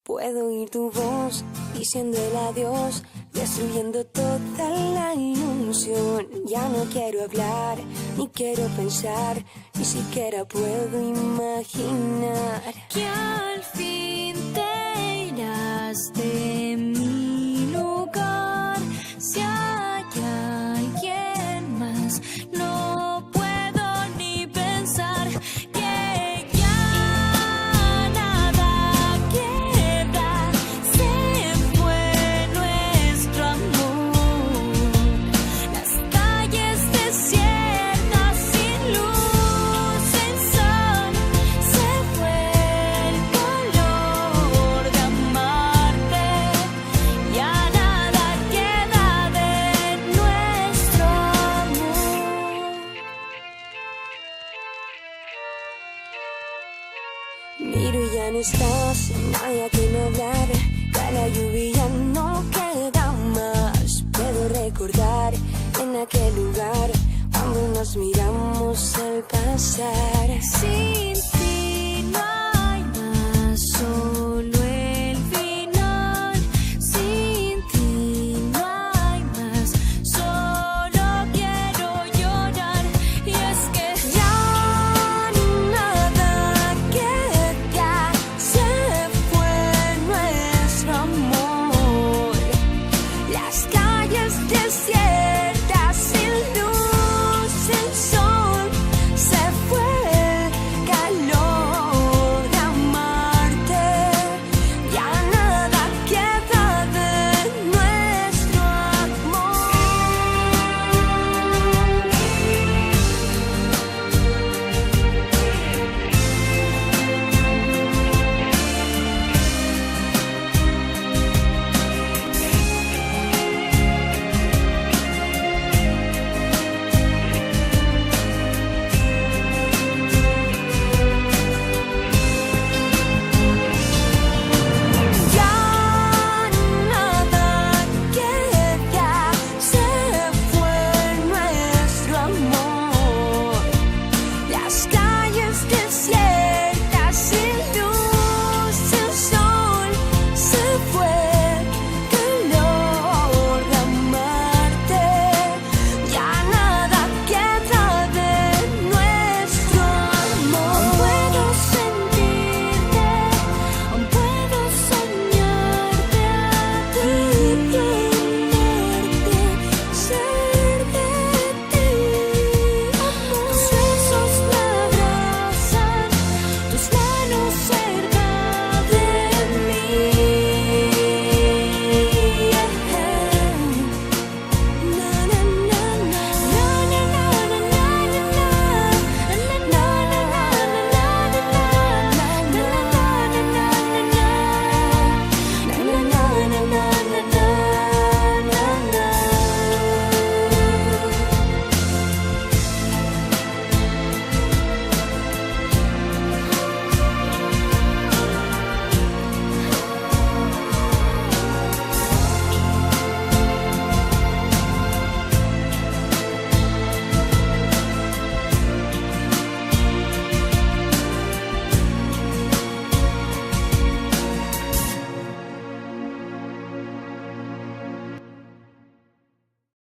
Puedo oír tu voz diciendo el adiós, destruyendo toda la ilusión. Ya no quiero hablar, ni quiero pensar, ni siquiera puedo imaginar que al fin te irás de mi lugar. Si hay alguien más, no puedo ni pensar que ya nada queda. Se fue nuestro amor, las calles desiertas sin luz, sin sol. Se fue el color de amarte, ya nada queda de nuestro amor. Miro y ya no estás, no hay a quien hablar. Ya la lluvia no queda más. Puedo recordar en aquel lugar cuando nos miramos al pasar. Sin